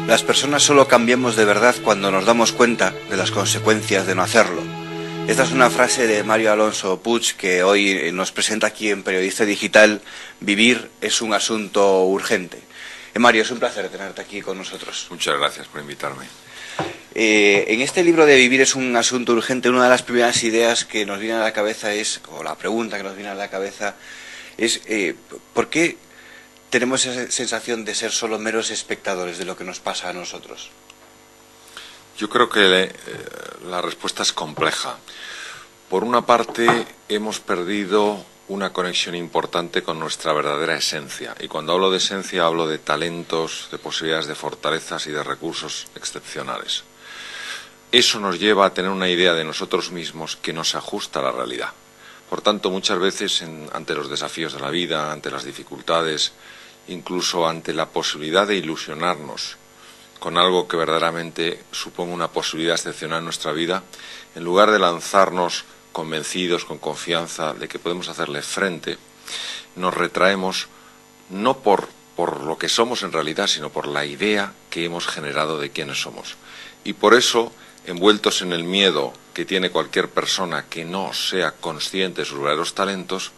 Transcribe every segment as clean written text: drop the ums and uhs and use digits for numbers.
Las personas solo cambiamos de verdad cuando nos damos cuenta de las consecuencias de no hacerlo. Esta es una frase de Mario Alonso Puig, que hoy nos presenta aquí en Periodista Digital. Vivir es un asunto urgente. Mario, es un placer tenerte aquí con nosotros. Muchas gracias por invitarme. En este libro de Vivir es un asunto urgente, una de las primeras ideas que nos viene a la cabeza es, o la pregunta que nos viene a la cabeza es, ¿por qué tenemos esa sensación de ser solo meros espectadores de lo que nos pasa a nosotros? Yo creo que la respuesta es compleja. Por una parte, hemos perdido una conexión importante con nuestra verdadera esencia. Y cuando hablo de esencia, hablo de talentos, de posibilidades, de fortalezas y de recursos excepcionales. Eso nos lleva a tener una idea de nosotros mismos que nos ajusta a la realidad. Por tanto, muchas veces, ante los desafíos de la vida, ante las dificultades, incluso ante la posibilidad de ilusionarnos con algo que verdaderamente suponga una posibilidad excepcional en nuestra vida, en lugar de lanzarnos convencidos, con confianza de que podemos hacerle frente, nos retraemos no por lo que somos en realidad, sino por la idea que hemos generado de quiénes somos. Y por eso, envueltos en el miedo que tiene cualquier persona que no sea consciente de sus verdaderos talentos,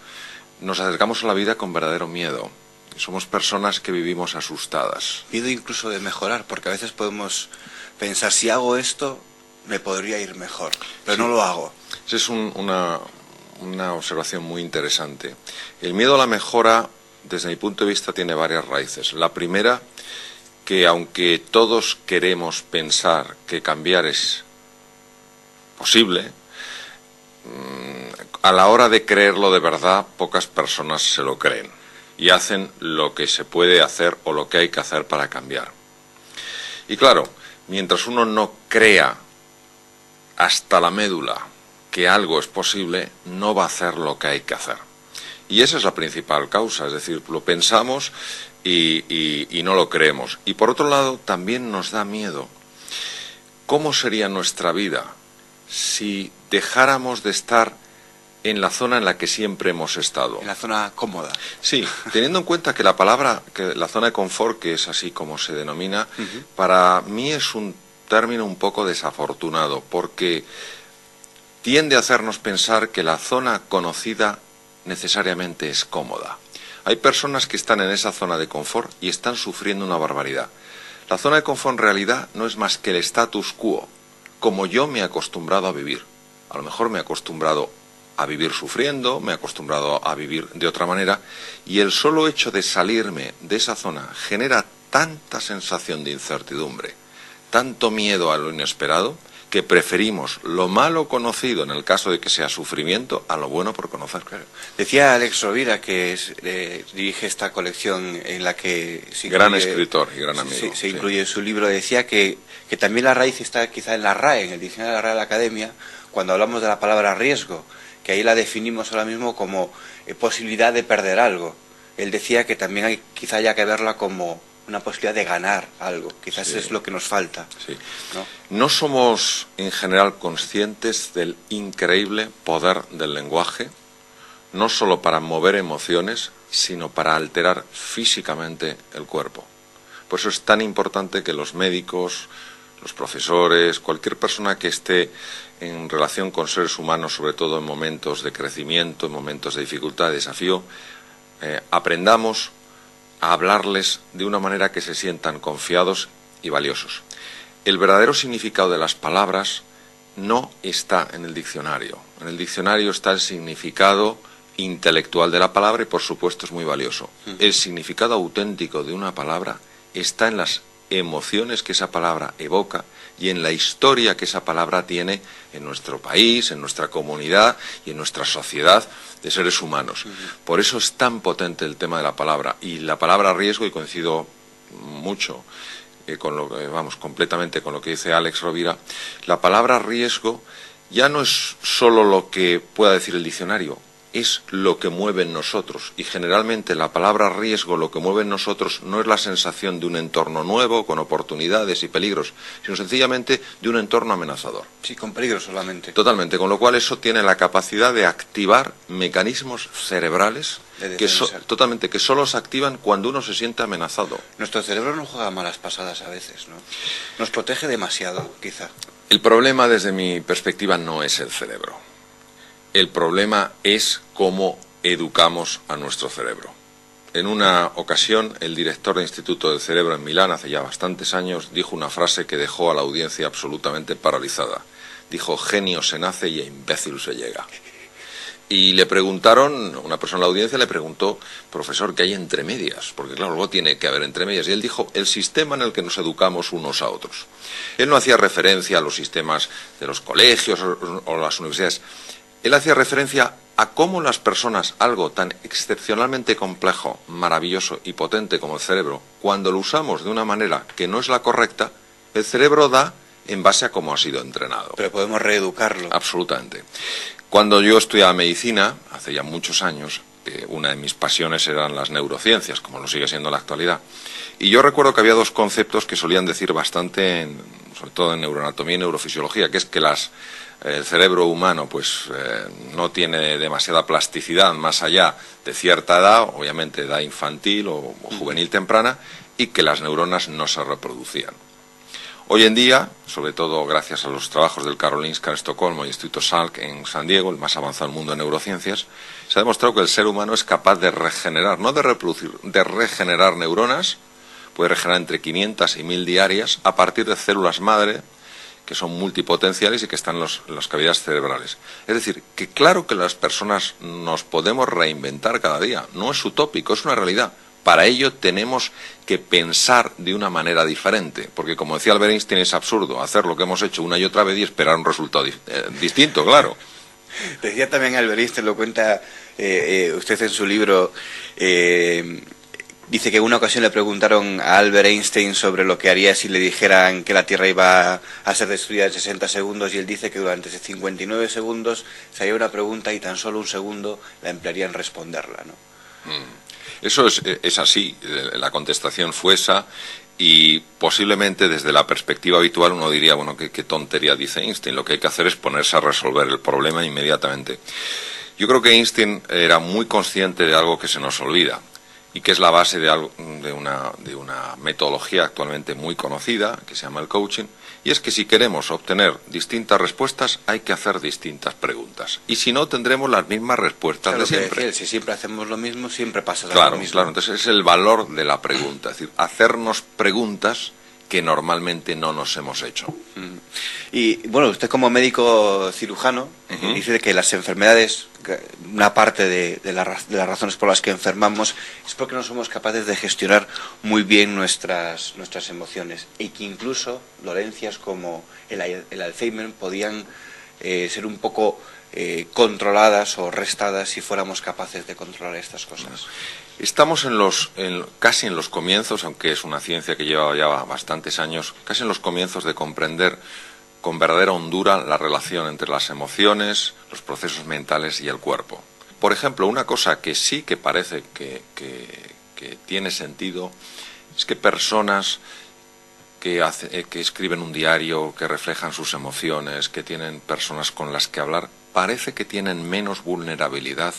nos acercamos a la vida con verdadero miedo. Somos personas que vivimos asustadas. Miedo incluso de mejorar, porque a veces podemos pensar, si hago esto, me podría ir mejor, pero sí, no lo hago. Esa es una observación muy interesante. El miedo a la mejora, desde mi punto de vista, tiene varias raíces. La primera, que aunque todos queremos pensar que cambiar es posible, a la hora de creerlo de verdad, pocas personas se lo creen y hacen lo que se puede hacer o lo que hay que hacer para cambiar. Y claro, mientras uno no crea hasta la médula que algo es posible, no va a hacer lo que hay que hacer. Y esa es la principal causa, es decir, lo pensamos y no lo creemos. Y por otro lado, también nos da miedo. ¿Cómo sería nuestra vida si dejáramos de estar en la zona en la que siempre hemos estado? En la zona cómoda. Sí, teniendo en cuenta que la palabra, que la zona de confort, que es así como se denomina, para mí es un término un poco desafortunado, porque tiende a hacernos pensar que la zona conocida necesariamente es cómoda. Hay personas que están en esa zona de confort y están sufriendo una barbaridad. La zona de confort en realidad no es más que el status quo, como yo me he acostumbrado a vivir. A lo mejor me he acostumbrado a vivir sufriendo, me he acostumbrado a vivir de otra manera, y el solo hecho de salirme de esa zona genera tanta sensación de incertidumbre, tanto miedo a lo inesperado, que preferimos lo malo conocido, en el caso de que sea sufrimiento, a lo bueno por conocer. Claro. Decía Alex Rovira, que dirige esta colección en la que se gran escritor y gran amigo. Se incluye en su libro, decía que también la raíz está quizá en la RAE, en el diccionario de la Real Academia, cuando hablamos de la palabra riesgo, que ahí la definimos ahora mismo como posibilidad de perder algo. Él decía que también quizá haya que verla como una posibilidad de ganar algo. Quizás es lo que nos falta. Sí. No somos en general conscientes del increíble poder del lenguaje, no solo para mover emociones, sino para alterar físicamente el cuerpo. Por eso es tan importante que los médicos, los profesores, cualquier persona que esté en relación con seres humanos, sobre todo en momentos de crecimiento, en momentos de dificultad, de desafío, aprendamos a hablarles de una manera que se sientan confiados y valiosos. El verdadero significado de las palabras no está en el diccionario. En el diccionario está el significado intelectual de la palabra y, por supuesto, es muy valioso. El significado auténtico de una palabra está en las emociones que esa palabra evoca y en la historia que esa palabra tiene en nuestro país, en nuestra comunidad y en nuestra sociedad de seres humanos. Por eso es tan potente el tema de la palabra. Y la palabra riesgo, y coincido mucho completamente con lo que dice Alex Rovira, la palabra riesgo ya no es solo lo que pueda decir el diccionario, es lo que mueve en nosotros. Y generalmente la palabra riesgo, lo que mueve en nosotros, no es la sensación de un entorno nuevo, con oportunidades y peligros, sino sencillamente de un entorno amenazador. Sí, con peligro solamente. Totalmente, con lo cual eso tiene la capacidad de activar mecanismos cerebrales totalmente, que solo se activan cuando uno se siente amenazado. Nuestro cerebro no juega malas pasadas a veces, ¿no? Nos protege demasiado, quizá. El problema, desde mi perspectiva, no es el cerebro. El problema es cómo educamos a nuestro cerebro. En una ocasión, el director del Instituto del Cerebro en Milán, hace ya bastantes años, dijo una frase que dejó a la audiencia absolutamente paralizada. Dijo: genio se nace y a imbécil se llega. Y le preguntaron, una persona en la audiencia le preguntó: profesor, ¿qué hay entre medias? Porque claro, luego tiene que haber entre medias. Y él dijo: el sistema en el que nos educamos unos a otros. Él no hacía referencia a los sistemas de los colegios o las universidades. Él hacía referencia a cómo las personas, algo tan excepcionalmente complejo, maravilloso y potente como el cerebro, cuando lo usamos de una manera que no es la correcta, el cerebro da en base a cómo ha sido entrenado. Pero podemos reeducarlo. Absolutamente. Cuando yo estudiaba medicina, hace ya muchos años, una de mis pasiones eran las neurociencias, como lo sigue siendo en la actualidad. Y yo recuerdo que había dos conceptos que solían decir bastante, sobre todo en neuroanatomía y neurofisiología, que es que el cerebro humano no tiene demasiada plasticidad más allá de cierta edad, obviamente edad infantil o juvenil temprana, y que las neuronas no se reproducían. Hoy en día, sobre todo gracias a los trabajos del Karolinska en Estocolmo y el Instituto Salk en San Diego, el más avanzado del mundo de neurociencias, se ha demostrado que el ser humano es capaz de regenerar, no de reproducir, de regenerar neuronas, puede regenerar entre 500 y 1000 diarias a partir de células madre que son multipotenciales y que están en las cavidades cerebrales. Es decir, que claro que las personas nos podemos reinventar cada día, no es utópico, es una realidad. Para ello tenemos que pensar de una manera diferente, porque como decía Albert Einstein, es absurdo hacer lo que hemos hecho una y otra vez y esperar un resultado distinto, claro. Decía también Albert Einstein, lo cuenta usted en su libro, dice que en una ocasión le preguntaron a Albert Einstein sobre lo que haría si le dijeran que la Tierra iba a ser destruida en 60 segundos, y él dice que durante 59 segundos se haría una pregunta y tan solo un segundo la emplearía en responderla, ¿no? Eso es así, la contestación fue esa, y posiblemente desde la perspectiva habitual uno diría, bueno, qué tontería dice Einstein, lo que hay que hacer es ponerse a resolver el problema inmediatamente. Yo creo que Einstein era muy consciente de algo que se nos olvida, y que es la base de una metodología actualmente muy conocida, que se llama el coaching, y es que si queremos obtener distintas respuestas hay que hacer distintas preguntas. Y si no, tendremos las mismas respuestas, claro, de siempre. Decía, si siempre hacemos lo mismo, siempre pasa lo mismo. Claro, entonces es el valor de la pregunta, es decir, hacernos preguntas que normalmente no nos hemos hecho. Y bueno, usted como médico cirujano dice que las enfermedades, una parte de las razones por las que enfermamos es porque no somos capaces de gestionar muy bien nuestras emociones, y que incluso dolencias como el Alzheimer podían ser un poco controladas o restadas si fuéramos capaces de controlar estas cosas. Estamos casi en los comienzos, aunque es una ciencia que lleva ya bastantes años, casi en los comienzos de comprender con verdadera hondura la relación entre las emociones, los procesos mentales y el cuerpo. Por ejemplo, una cosa que sí que parece que tiene sentido es que personas que escriben un diario, que reflejan sus emociones, que tienen personas con las que hablar, parece que tienen menos vulnerabilidad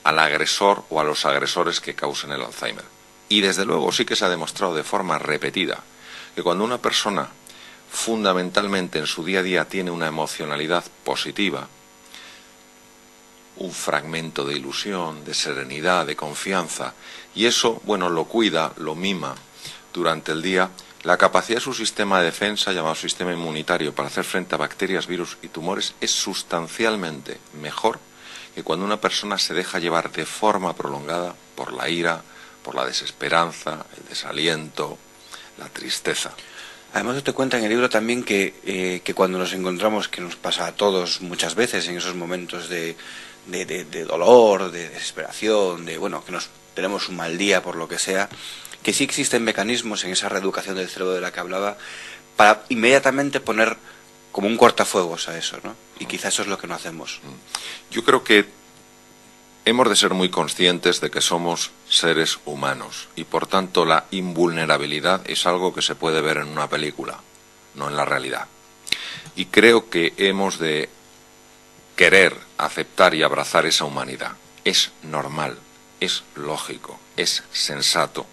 al agresor o a los agresores que causen el Alzheimer. Y desde luego sí que se ha demostrado de forma repetida que cuando una persona fundamentalmente en su día a día tiene una emocionalidad positiva, un fragmento de ilusión, de serenidad, de confianza, y eso, bueno, lo cuida, lo mima durante el día, la capacidad de su sistema de defensa, llamado sistema inmunitario, para hacer frente a bacterias, virus y tumores es sustancialmente mejor que cuando una persona se deja llevar de forma prolongada por la ira, por la desesperanza, el desaliento, la tristeza. Además, usted cuenta en el libro también que cuando nos encontramos, que nos pasa a todos muchas veces en esos momentos de dolor, de desesperación, que tenemos un mal día por lo que sea, que sí existen mecanismos en esa reeducación del cerebro de la que hablaba para inmediatamente poner como un cortafuegos a eso, ¿no? Y quizás eso es lo que no hacemos. Yo creo que hemos de ser muy conscientes de que somos seres humanos y por tanto la invulnerabilidad es algo que se puede ver en una película, no en la realidad. Y creo que hemos de querer aceptar y abrazar esa humanidad. Es normal, es lógico, es sensato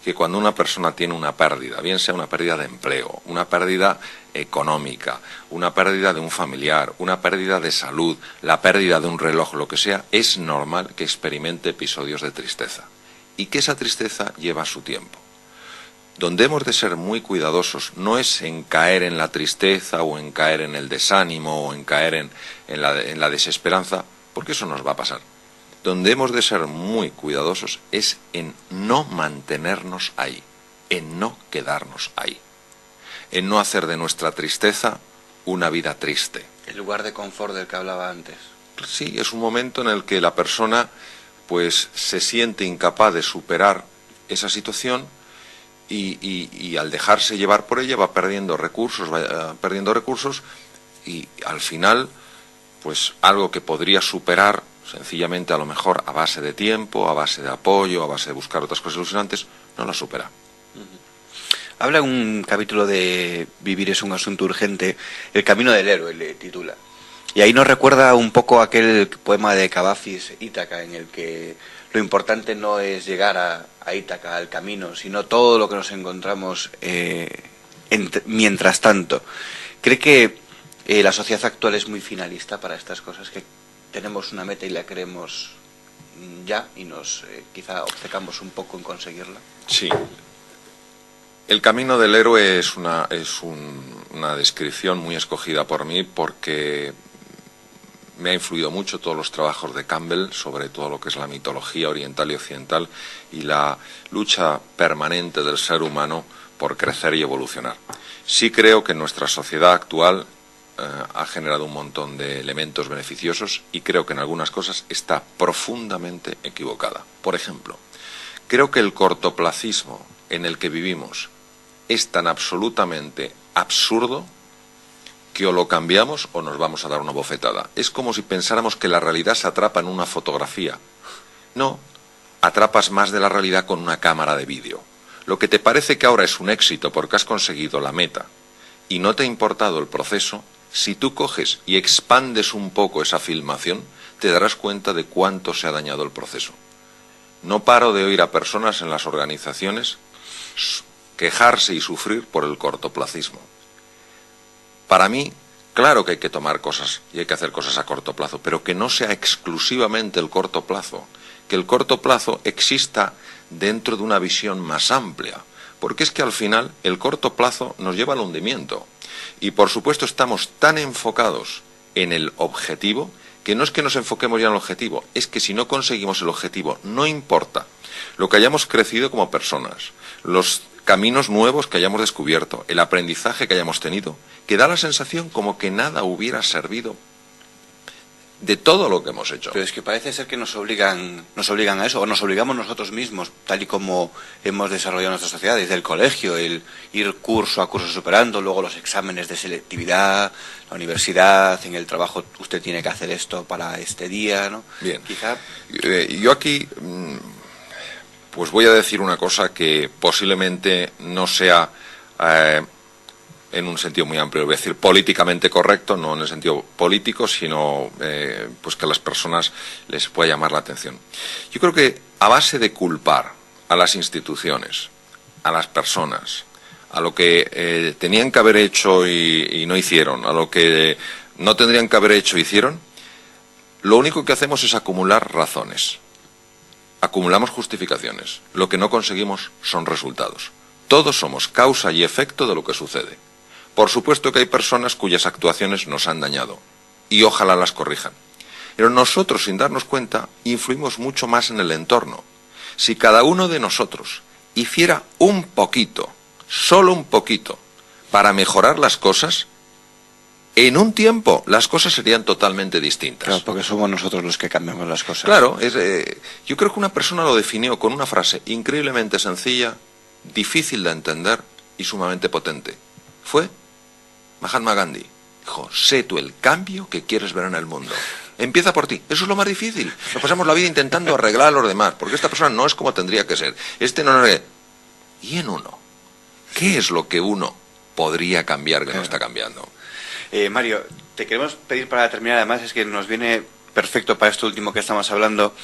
que cuando una persona tiene una pérdida, bien sea una pérdida de empleo, una pérdida económica, una pérdida de un familiar, una pérdida de salud, la pérdida de un reloj, lo que sea, es normal que experimente episodios de tristeza y que esa tristeza lleva su tiempo. Donde hemos de ser muy cuidadosos no es en caer en la tristeza o en caer en el desánimo o en caer en la desesperanza, porque eso nos va a pasar. Donde hemos de ser muy cuidadosos es en no mantenernos ahí, en no quedarnos ahí, en no hacer de nuestra tristeza una vida triste. El lugar de confort del que hablaba antes. Sí, es un momento en el que la persona pues se siente incapaz de superar esa situación y al dejarse llevar por ella va perdiendo recursos y al final pues algo que podría superar sencillamente a lo mejor a base de tiempo, a base de apoyo, a base de buscar otras cosas ilusionantes, no la supera. Habla un capítulo de Vivir es un asunto urgente, El camino del héroe le titula. Y ahí nos recuerda un poco aquel poema de Cavafis, Ítaca, en el que lo importante no es llegar a Ítaca, al camino, sino todo lo que nos encontramos mientras tanto. ¿Cree que la sociedad actual es muy finalista para estas cosas? ¿Que tenemos una meta y la queremos ya y nos quizá obcecamos un poco en conseguirla? Sí. El camino del héroe es una descripción muy escogida por mí porque me ha influido mucho todos los trabajos de Campbell sobre todo lo que es la mitología oriental y occidental y la lucha permanente del ser humano por crecer y evolucionar. Sí creo que nuestra sociedad actual ha generado un montón de elementos beneficiosos y creo que en algunas cosas está profundamente equivocada. Por ejemplo, creo que el cortoplacismo en el que vivimos es tan absolutamente absurdo que o lo cambiamos o nos vamos a dar una bofetada. Es como si pensáramos que la realidad se atrapa en una fotografía. No, atrapas más de la realidad con una cámara de vídeo. Lo que te parece que ahora es un éxito porque has conseguido la meta y no te ha importado el proceso, si tú coges y expandes un poco esa filmación, te darás cuenta de cuánto se ha dañado el proceso. No paro de oír a personas en las organizaciones quejarse y sufrir por el cortoplacismo. Para mí, claro que hay que tomar cosas y hay que hacer cosas a corto plazo, pero que no sea exclusivamente el corto plazo, que el corto plazo exista dentro de una visión más amplia, porque es que al final el corto plazo nos lleva al hundimiento. Y por supuesto estamos tan enfocados en el objetivo que no es que nos enfoquemos ya en el objetivo, es que si no conseguimos el objetivo, no importa lo que hayamos crecido como personas, los caminos nuevos que hayamos descubierto, el aprendizaje que hayamos tenido, que da la sensación como que nada hubiera servido de todo lo que hemos hecho. Pero es que parece ser que nos obligan a eso, o nos obligamos nosotros mismos, tal y como hemos desarrollado nuestra sociedad, desde el colegio, el ir curso a curso superando, luego los exámenes de selectividad, la universidad, en el trabajo usted tiene que hacer esto para este día, ¿no? Bien. Quizá... yo aquí pues voy a decir una cosa que posiblemente no sea en un sentido muy amplio, voy a decir políticamente correcto, no en el sentido político, sino pues que a las personas les pueda llamar la atención. Yo creo que a base de culpar a las instituciones, a las personas, a lo que tenían que haber hecho y no hicieron, a lo que no tendrían que haber hecho e hicieron, lo único que hacemos es acumular razones, acumulamos justificaciones, lo que no conseguimos son resultados. Todos somos causa y efecto de lo que sucede. Por supuesto que hay personas cuyas actuaciones nos han dañado, y ojalá las corrijan. Pero nosotros, sin darnos cuenta, influimos mucho más en el entorno. Si cada uno de nosotros hiciera un poquito, solo un poquito, para mejorar las cosas, en un tiempo las cosas serían totalmente distintas. Claro, porque somos nosotros los que cambiamos las cosas. Claro, yo creo que una persona lo definió con una frase increíblemente sencilla, difícil de entender y sumamente potente. Fue Mahatma Gandhi. Dijo, sé tú el cambio que quieres ver en el mundo. Empieza por ti. Eso es lo más difícil. Nos pasamos la vida intentando arreglar a los demás, porque esta persona no es como tendría que ser. Este no es... ¿Y en uno? ¿Qué es lo que uno podría cambiar que no está cambiando? Mario, te queremos pedir para terminar, además es que nos viene perfecto para esto último que estamos hablando,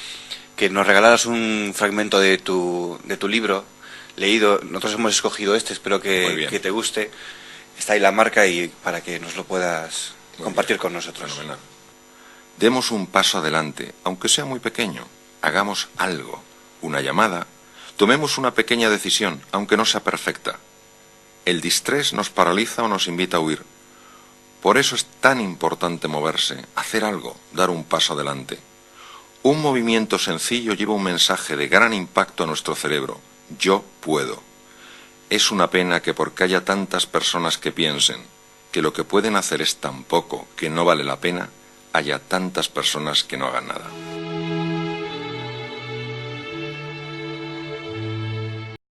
que nos regalaras un fragmento de tu libro leído. Nosotros hemos escogido este, espero que te guste. Está ahí la marca y para que nos lo puedas compartir con nosotros. Fenomenal. Demos un paso adelante, aunque sea muy pequeño. Hagamos algo, una llamada. Tomemos una pequeña decisión, aunque no sea perfecta. El distrés nos paraliza o nos invita a huir. Por eso es tan importante moverse, hacer algo, dar un paso adelante. Un movimiento sencillo lleva un mensaje de gran impacto a nuestro cerebro. Yo puedo. Es una pena que porque haya tantas personas que piensen que lo que pueden hacer es tan poco que no vale la pena, haya tantas personas que no hagan nada.